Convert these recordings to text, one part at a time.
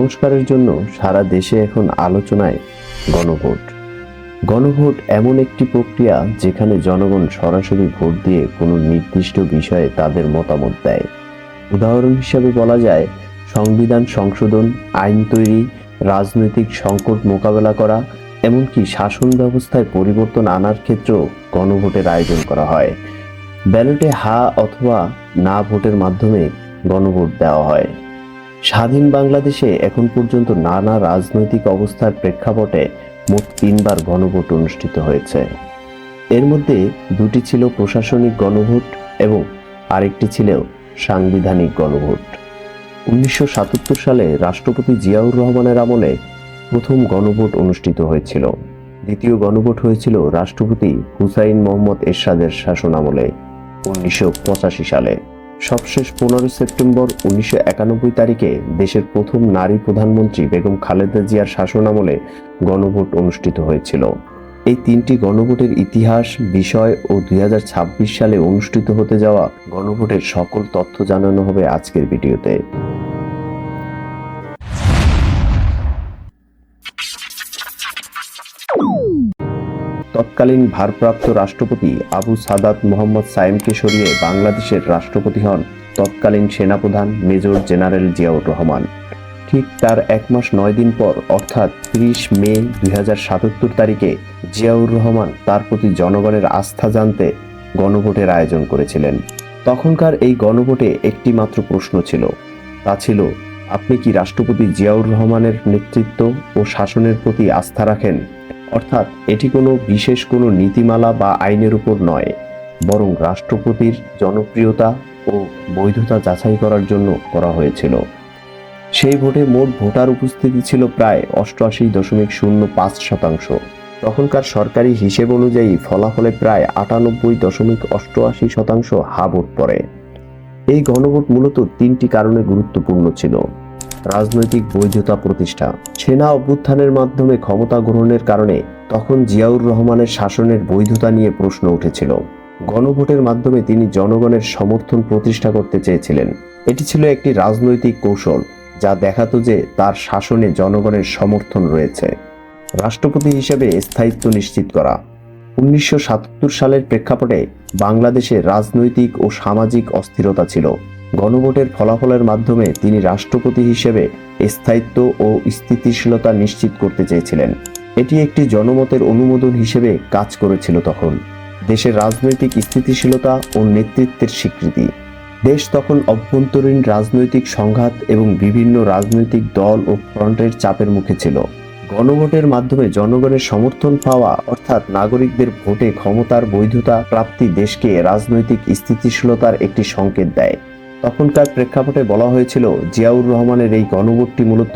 সংস্কারের জন্য সারা দেশে এখন আলোচনায় গণভোট। গণভোট এমন একটি প্রক্রিয়া যেখানে জনগণ সরাসরি ভোট দিয়ে কোনো নির্দিষ্ট বিষয়ে তাদের মতামত দেয়। উদাহরণ হিসাবে বলা যায় সংবিধান সংশোধন, আইন তৈরি, রাজনৈতিক সংকট মোকাবেলা করা, এমনকি শাসন ব্যবস্থায় পরিবর্তন আনার ক্ষেত্রেও গণভোটের আয়োজন করা হয়। ব্যালটে হা অথবা না ভোটের মাধ্যমে গণভোট দেওয়া হয়। স্বাধীন বাংলাদেশে এখন পর্যন্ত নানা রাজনৈতিক অবস্থার প্রেক্ষাপটে মোট 3 বার গণভোট অনুষ্ঠিত হয়েছে। এর মধ্যে 2টি ছিল প্রশাসনিক গণভোট এবং আরেকটি ছিল সাংবিধানিক গণভোট। 1977 সালে রাষ্ট্রপতি জিয়াউর রহমানের আমলে প্রথম গণভোট অনুষ্ঠিত হয়েছিল। দ্বিতীয় গণভোট হয়েছিল রাষ্ট্রপতি হুসাইন মোহাম্মদ এরশাদের শাসনামলে 1985 সালে। সবশেষ 15 সেপ্টেম্বর 1991 তারিখে দেশের প্রথম নারী প্রধানমন্ত্রী বেগম খালেদা জিয়ার শাসনামলে গণভোট অনুষ্ঠিত হয়েছিল। এই 3টি গণভোটের ইতিহাস, বিষয় ও 2026 সালে অনুষ্ঠিত হতে যাওয়া গণভোটের সকল তথ্য জানানো হবে আজকের ভিডিওতে। তৎকালীন ভারপ্রাপ্ত রাষ্ট্রপতি আবু সাদাত মোহাম্মদ সায়েমকে সরিয়ে বাংলাদেশের রাষ্ট্রপতি হন তৎকালীন সেনাপ্রধান মেজর জেনারেল জিয়াউর রহমান। ঠিক তার 1 মাস 9 দিন পর অর্থাৎ 30 মে 2077 তারিখে জিয়াউর রহমান তার প্রতি জনগণের আস্থা জানতে গণভোটের আয়োজন করেছিলেন। তখনকার এই গণভোটে একটি মাত্র প্রশ্ন ছিল, তা ছিল আপনি কি রাষ্ট্রপতি জিয়াউর রহমানের নেতৃত্ব ও শাসনের প্রতি আস্থা রাখেন? অর্থাৎ এটি কোনো বিশেষ কোনো নীতিমালা বা আইনের উপর নয়, বরং রাষ্ট্রপতির জনপ্রিয়তা ও বৈধতা যাচাই করার জন্য করা হয়েছিল। সেই ভোটে মোট ভোটার উপস্থিতি ছিল প্রায় 88.05%। তখনকার সরকারি হিসেব অনুযায়ী ফলাফলে প্রায় 98.88% হা ভোট পড়ে। এই গণভোট মূলত 3টি কারণে গুরুত্বপূর্ণ ছিল। রাজনৈতিক বৈধতা প্রতিষ্ঠা। সেনা অভ্যুত্থানের মাধ্যমে ক্ষমতা গ্রহণের কারণে তখন জিয়াউর রহমানের শাসনের বৈধতা নিয়ে প্রশ্ন উঠেছিল। গণভোটের মাধ্যমে তিনি জনগণের সমর্থন প্রতিষ্ঠা করতে চেয়েছিলেন। এটি ছিল একটি রাজনৈতিক কৌশল যা দেখাতো যে তার শাসনে জনগণের সমর্থন রয়েছে। রাষ্ট্রপতি হিসেবে স্থায়িত্ব নিশ্চিত করা। 1977 সালের প্রেক্ষাপটে বাংলাদেশে রাজনৈতিক ও সামাজিক অস্থিরতা ছিল। গণভোটের ফলাফলের মাধ্যমে তিনি রাষ্ট্রপতি হিসেবে স্থায়িত্ব ও স্থিতিশীলতা নিশ্চিত করতে চেয়েছিলেন। এটি একটি জনমতের অনুমোদন হিসেবে কাজ করেছিল। তখন দেশের রাজনৈতিক স্থিতিশীলতা ও নেতৃত্বের স্বীকৃতি। দেশ তখন অভ্যন্তরীণ রাজনৈতিক সংঘাত এবং বিভিন্ন রাজনৈতিক দল ও ফ্রন্টের চাপের মুখে ছিল। গণভোটের মাধ্যমে জনগণের সমর্থন পাওয়া অর্থাৎ নাগরিকদের ভোটে ক্ষমতার বৈধতা প্রাপ্তি দেশকে রাজনৈতিক স্থিতিশীলতার একটি সংকেত দেয়। তখনকার প্রেক্ষাপটে বলা হয়েছিল জিয়াউর রহমানের এই গণভোটটি মূলত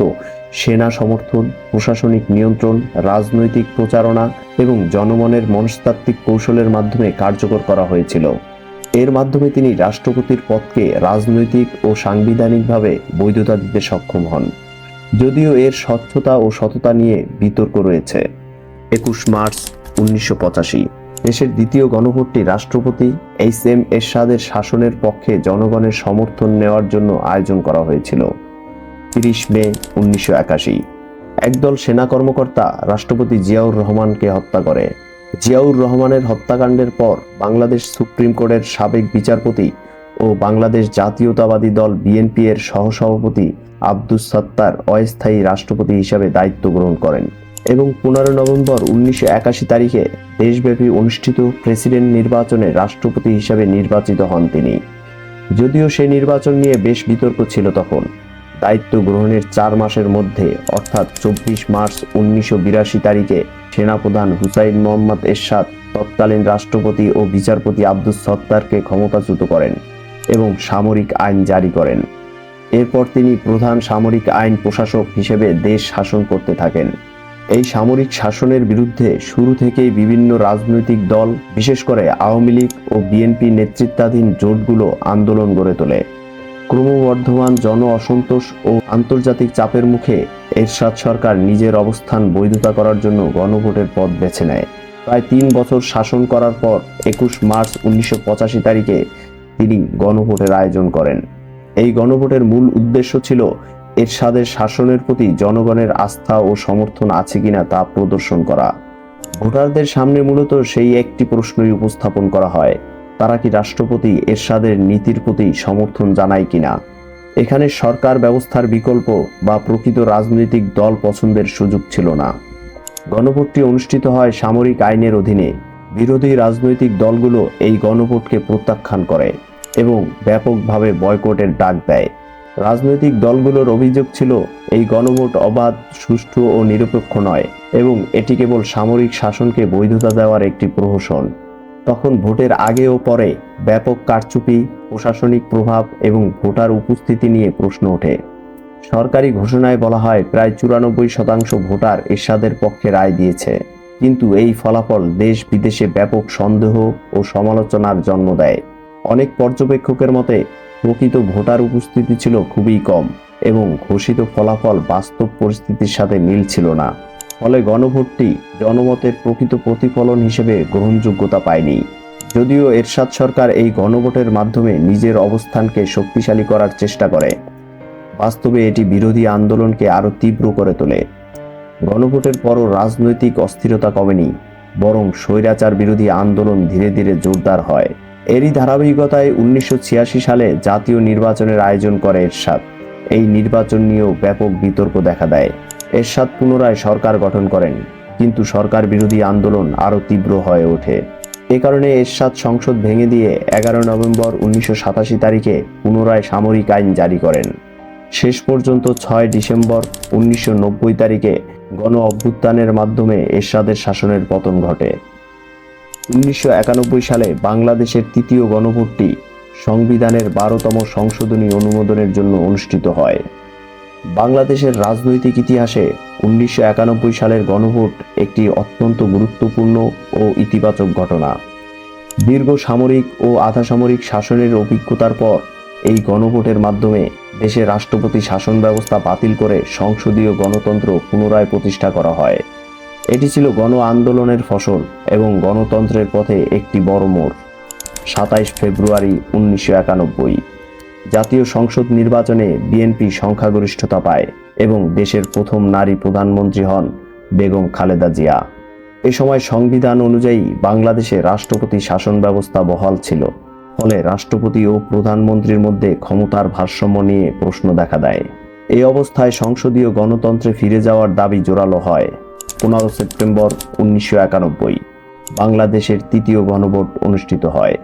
সেনা সমর্থন, প্রশাসনিক নিয়ন্ত্রণ, রাজনৈতিক প্রচারণা এবং জনমনের মনস্তাত্ত্বিক কৌশলের মাধ্যমে কার্যকর করা হয়েছিল। এর মাধ্যমে তিনি রাষ্ট্রপতির পদকে রাজনৈতিক ও সাংবিধানিকভাবে বৈধতা দিতে সক্ষম হন, যদিও এর স্বচ্ছতা ও সততা নিয়ে বিতর্ক রয়েছে। 21 মার্চ 1985 দেশের দ্বিতীয় গণভোটটি রাষ্ট্রপতি HM এরশাদের শাসনের পক্ষে জনগণের সমর্থন নেওয়ার জন্য আয়োজন করা হয়েছিল। 30 মে 1981 একদল সেনা কর্মকর্তা রাষ্ট্রপতি জিয়াউর রহমানকে হত্যা করে। জিয়াউর রহমানের হত্যাকাণ্ডের পর বাংলাদেশ সুপ্রিম কোর্টের সাবেক বিচারপতি ও বাংলাদেশ জাতীয়তাবাদী দল BNP এর সহসভাপতি আব্দুস সাত্তার অস্থায়ী রাষ্ট্রপতি হিসাবে দায়িত্ব গ্রহণ করেন এবং 15 নভেম্বর 1981 তারিখে দেশব্যাপী অনুষ্ঠিত প্রেসিডেন্ট নির্বাচনে রাষ্ট্রপতি হিসাবে নির্বাচিত হন তিনি। যদিও সেই নির্বাচন নিয়ে বেশ বিতর্ক ছিল তখন। দায়িত্ব গ্রহণের 4 মাসের মধ্যে অর্থাৎ 24 মার্চ 1982 তারিখে সেনাপ্রধান হুসাইন মোহাম্মদ এরশাদ তৎকালীন রাষ্ট্রপতি ও বিচারপতি আব্দুস সাত্তারকে ক্ষমতাচ্যুত করেন এবং সামরিক আইন জারি করেন। এরপর তিনি প্রধান সামরিক আইন প্রশাসক হিসেবে দেশ শাসন করতে থাকেন। এই সামরিক শাসনের বিরুদ্ধে শুরু থেকেই বিভিন্ন রাজনৈতিক দল, বিশেষ করে আওয়ামী লীগ ও BNP নেতৃত্বাধীন জোটগুলো আন্দোলন গড়ে তোলে। ক্রমবর্ধমান জন অসন্তোষ ও আন্তর্জাতিক চাপের মুখে এরশাদ সরকার নিজের অবস্থান বৈধতা করার জন্য গণভোটের পথ বেছে নেয়। প্রায় 3 বছর শাসন করার পর 21 মার্চ 1985 তারিখে তিনি গণভোটের আয়োজন করেন। এই গণভোটের মূল উদ্দেশ্য ছিল এরশাদের শাসনের প্রতি জনগণের আস্থা ও সমর্থন আছে কিনা তা প্রদর্শন করা। ভোটারদের সামনে মূলত সেই একটি প্রশ্নই উপস্থাপন করা হয়, তারা কি রাষ্ট্রপতি এরশাদের নীতির প্রতি সমর্থন জানায় কিনা। এখানে সরকার ব্যবস্থার বিকল্প বা প্রকৃত রাজনৈতিক দল পছন্দের সুযোগ ছিল না। গণভোটটি অনুষ্ঠিত হয় সামরিক আইনের অধীনে। বিরোধী রাজনৈতিক দলগুলো এই গণভোটকে প্রত্যাখ্যান করে এবং ব্যাপকভাবে বয়কটের ডাক দেয়। রাজনৈতিক দলগুলোর অভিযোগ ছিল এই গণভোট অবাধ, সুষ্ঠু ও নিরপেক্ষ নয় এবং এটি কেবল সামরিক শাসনকে বৈধতা দেওয়ার একটি প্রহসন। তখন ভোটের আগে ও পরে ব্যাপক কারচুপি, প্রশাসনিক প্রভাব এবং ভোটার উপস্থিতি নিয়ে প্রশ্ন ওঠে। সরকারি ঘোষণায় বলা হয় প্রায় 94% ভোটার এরশাদের পক্ষে রায় দিয়েছে, কিন্তু এই ফলাফল দেশ বিদেশে ব্যাপক সন্দেহ ও সমালোচনার জন্ম দেয়। অনেক পর্যবেক্ষকের মতে প্রকৃত ভোটার উপস্থিতি ছিল খুবই কম এবং ঘোষিত ফলাফল বাস্তব পরিস্থিতির সাথে মিল ছিল না। ফলে গণভোটটি জনমতের প্রকৃত প্রতিফলন হিসেবে গ্রহণযোগ্যতা পায়নি। যদিও এরশাদ সরকার এই গণভোটের মাধ্যমে নিজের অবস্থানকে শক্তিশালী করার চেষ্টা করে, বাস্তবে এটি বিরোধী আন্দোলনকে আরও তীব্র করে তোলে। গণভোটের পরও রাজনৈতিক অস্থিরতা কমেনি, বরং স্বৈরাচার বিরোধী আন্দোলন ধীরে ধীরে জোরদার হয়। এরই ধারাবাহিকতায় 1986 সালে জাতীয় নির্বাচনের আয়োজন করে এরশাদ। এই নির্বাচন নিয়েও ব্যাপক বিতর্ক দেখা দেয়। এরশাদ পুনরায় সরকার গঠন করেন, কিন্তু সরকার বিরোধী আন্দোলন আরও তীব্র হয়ে ওঠে। এ কারণে এরশাদ সংসদ ভেঙে দিয়ে 11 নভেম্বর 1987 তারিখে পুনরায় সামরিক আইন জারি করেন। শেষ পর্যন্ত 6 ডিসেম্বর 1990 তারিখে গণ অভ্যুত্থানের মাধ্যমে এরশাদের শাসনের পতন ঘটে। 1991 সালে বাংলাদেশের তৃতীয় গণভোটটি সংবিধানের 12তম সংশোধনী অনুমোদনের জন্য অনুষ্ঠিত হয়। বাংলাদেশের রাজনৈতিক ইতিহাসে 1991 সালের গণভোট একটি অত্যন্ত গুরুত্বপূর্ণ ও ইতিবাচক ঘটনা। দীর্ঘ সামরিক ও আধা সামরিক শাসনের অভিজ্ঞতার পর এই গণভোটের মাধ্যমে দেশে রাষ্ট্রপতি শাসন ব্যবস্থা বাতিল করে সংসদীয় গণতন্ত্র পুনরায় প্রতিষ্ঠা করা হয়। এটি ছিল গণ আন্দোলনের ফসল এবং গণতন্ত্রের পথে একটি বড় মোড়। 27 ফেব্রুয়ারি 1991 জাতীয় সংসদ নির্বাচনে বিএনপি সংখ্যাগরিষ্ঠতা পায় এবং দেশের প্রথম নারী প্রধানমন্ত্রী হন বেগম খালেদা জিয়া। এ সময় সংবিধান অনুযায়ী বাংলাদেশে রাষ্ট্রপতি শাসন ব্যবস্থা বহাল ছিল, ফলে রাষ্ট্রপতি ও প্রধানমন্ত্রীর মধ্যে ক্ষমতার ভারসাম্য নিয়ে প্রশ্ন দেখা দেয়। এই অবস্থায় সংসদীয় গণতন্ত্রে ফিরে যাওয়ার দাবি জোরালো হয়। 15 সেপ্টেম্বর 1991 বাংলাদেশের তৃতীয় গণভোট অনুষ্ঠিত হয়।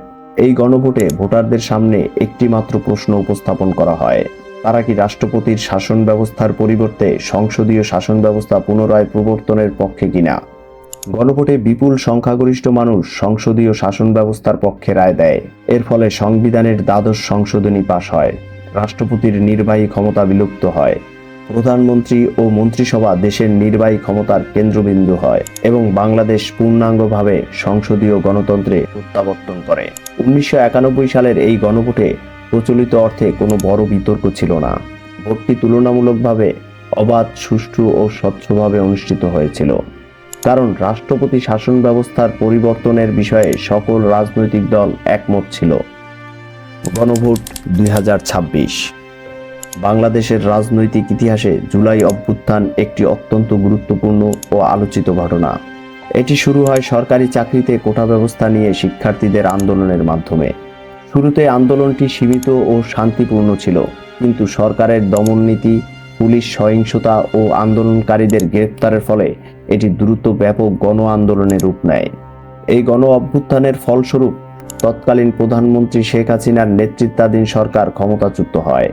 এই গণভোটে ভোটারদের সামনে একটি মাত্র প্রশ্ন উপস্থাপন করা হয়, তারা কি রাষ্ট্রপতির শাসন ব্যবস্থার পরিবর্তে সংসদীয় শাসন ব্যবস্থা পুনরায় প্রবর্তনের পক্ষে কিনা। গণভোটে বিপুল সংখ্যাগরিষ্ঠ মানুষ সংসদীয় শাসন ব্যবস্থার পক্ষে রায় দেয়। এর ফলে সংবিধানের 12শ সংশোধনী পাশ হয়, রাষ্ট্রপতির নির্বাহী ক্ষমতা বিলুপ্ত হয়, প্রধানমন্ত্রী ও মন্ত্রিসভা দেশের নির্বাহী ক্ষমতার কেন্দ্রবিন্দু হয় এবং বাংলাদেশ পূর্ণাঙ্গভাবে সংসদীয় গণতন্ত্রে প্রত্যাবর্তন করে। 1991 সালের এই গণভোটে প্রচলিত অর্থে কোনো বড় বিতর্ক ছিল না। ভোটটি তুলনামূলকভাবে অবাধ, সুষ্ঠু ও স্বচ্ছভাবে অনুষ্ঠিত হয়েছিল, কারণ রাষ্ট্রপতি শাসন ব্যবস্থার পরিবর্তনের বিষয়ে সকল রাজনৈতিক দল একমত ছিল। গণভোট 2026 বাংলাদেশের রাজনৈতিক ইতিহাসে জুলাই অভ্যুত্থান একটি অত্যন্ত গুরুত্বপূর্ণ ও আলোচিত ঘটনা। এটি শুরু হয় সরকারি চাকরিতে কোটা ব্যবস্থা নিয়ে শিক্ষার্থীদের আন্দোলনের মাধ্যমে। শুরুতে আন্দোলনটি সীমিত ও শান্তিপূর্ণ ছিল, কিন্তু সরকারের দমন নীতি, পুলিশ সহিংসতা ও আন্দোলনকারীদের গ্রেপ্তারের ফলে এটি দ্রুত ব্যাপক গণ আন্দোলনের রূপ নেয়। এই গণ অভ্যুত্থানের ফলস্বরূপ তৎকালীন প্রধানমন্ত্রী শেখ হাসিনার নেতৃত্বাধীন সরকার ক্ষমতাচ্যুত হয়।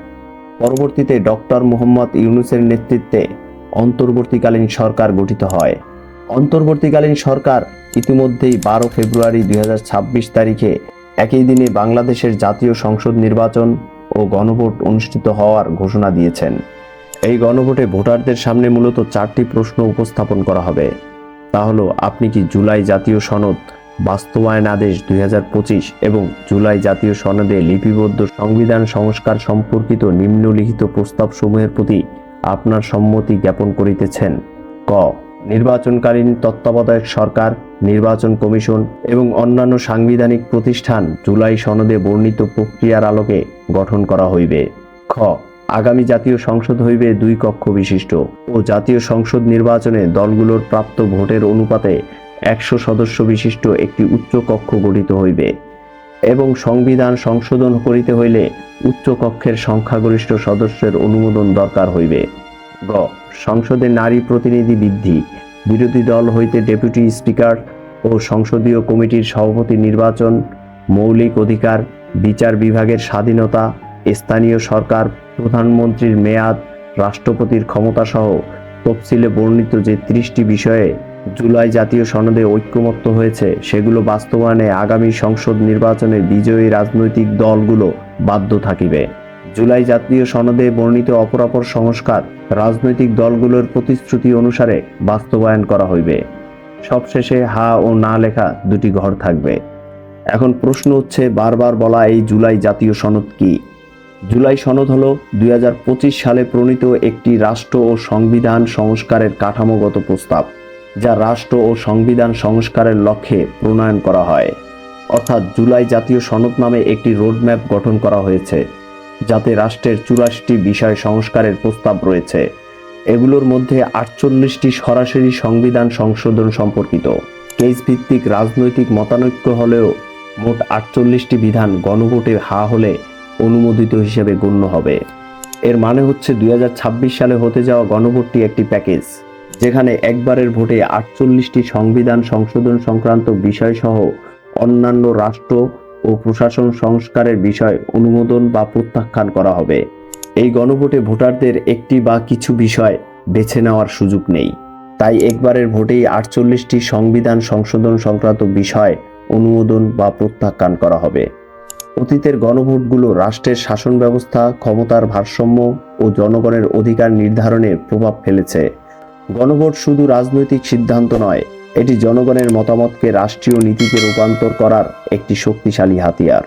পরবর্তীতে ডক্টর মোহাম্মদ ইউনূসের নেতৃত্বে অন্তর্বর্তীকালীন সরকার গঠিত হয়। অন্তর্বর্তীকালীন সরকার ইতিমধ্যেই 12 ফেব্রুয়ারি 2026 তারিখে একই দিনে বাংলাদেশের জাতীয় সংসদ নির্বাচন ও গণভোট অনুষ্ঠিত হওয়ার ঘোষণা দিয়েছেন। এই গণভোটে ভোটারদের সামনে মূলত 4টি প্রশ্ন উপস্থাপন করা হবে। তা হলো, আপনি কি জুলাই জাতীয় সনদ বাস্তবায়ন আদেশ 2025 এবং জুলাই জাতীয় সনদে লিপিবদ্ধ সংবিধান সংস্কার সম্পর্কিত নিম্নলিখিত প্রস্তাবসমূহের প্রতি আপনার সম্মতি জ্ঞাপন করিতেছেন? ক. নির্বাচনকালীন তত্ত্বাবধায়ক সরকার, নির্বাচন কমিশন এবং অন্যান্য সাংবিধানিক প্রতিষ্ঠান জুলাই সনদে বর্ণিত প্রক্রিয়ার আলোকে গঠন করা হইবে। খ. আগামী জাতীয় সংসদ হইবে 2 কক্ষ বিশিষ্ট ও জাতীয় সংসদ নির্বাচনে দলগুলোর প্রাপ্ত ভোটের অনুপাতে 100 সদস্য বিশিষ্ট একটি উচ্চ কক্ষ গঠিত হইবে এবং সংবিধান সংশোধন করিতে হইলে উচ্চ কক্ষের সংখ্যাগরিষ্ঠ সদস্যের অনুমোদন দরকার হইবে। গ সংসদে নারী প্রতিনিধি বৃদ্ধি, বিরোধী দল হইতে ডেপুটি স্পিকার ও সংসদীয় কমিটির সভাপতি নির্বাচন, মৌলিক অধিকার, বিচার বিভাগের স্বাধীনতা, স্থানীয় সরকার, প্রধানমন্ত্রীর মেয়াদ, রাষ্ট্রপতির ক্ষমতাসহ তফসিলে বর্ণিত যে 30টি বিষয়ে জুলাই জাতীয় সনদে ঐক্যমত্য হয়েছে সেগুলো বাস্তবায়নে আগামী সংসদ নির্বাচনে বিজয়ী রাজনৈতিক দলগুলো বাধ্য থাকিবে। জুলাই জাতীয় সনদে বর্ণিত অপরাপর সংস্কার রাজনৈতিক দলগুলোর প্রতিশ্রুতি অনুসারে বাস্তবায়ন করা হইবে। সবশেষে হা ও না লেখা 2টি ঘর থাকবে। এখন প্রশ্ন হচ্ছে, বারবার বলা এই জুলাই জাতীয় সনদ কি? জুলাই সনদ হলো 2025 সালে প্রণীত একটি রাষ্ট্র ও সংবিধান সংস্কারের কাঠামোগত প্রস্তাব, যা রাষ্ট্র ও সংবিধান সংস্কারের লক্ষ্যে প্রণয়ন করা হয়। অর্থাৎ জুলাই জাতীয় সনদ নামে একটি রোডম্যাপ গঠন করা হয়েছে, যাতে রাষ্ট্রের 84টি বিষয় সংস্কারের প্রস্তাব রয়েছে। এগুলোর মধ্যে 48টি সরাসরি সংবিধান সংশোধন সম্পর্কিত। কেস ভিত্তিক রাজনৈতিক মতানৈক্য হলেও মোট 48টি বিধান গণভোটে হা হলে অনুমোদিত হিসেবে গণ্য হবে। এর মানে হচ্ছে 2026 সালে হতে যাওয়া গণভোটটি একটি প্যাকেজ, যেখানে একবারের ভোটে 48টি সংবিধান সংশোধন সংক্রান্ত বিষয়সহ অন্যান্য রাষ্ট্র ও প্রশাসন সংস্কারের বিষয় অনুমোদন বা প্রত্যাখ্যান করা হবে। এই গণভোটে ভোটারদের একটি বা কিছু বিষয় বেছে নেওয়ার সুযোগ নেই। তাই একবারের ভোটেই 48টি সংবিধান সংশোধন সংক্রান্ত বিষয় অনুমোদন বা প্রত্যাখ্যান করা হবে। অতীতের গণভোটগুলো রাষ্ট্রের শাসন ব্যবস্থা, ক্ষমতার ভারসাম্য ও জনগণের অধিকার নির্ধারণে প্রভাব ফেলেছে। গণভোট শুধু রাজনৈতিক সিদ্ধান্ত নয়, এটি জনগণের মতামতকে রাষ্ট্রীয় নীতিতে রূপান্তর করার একটি শক্তিশালী হাতিয়ার।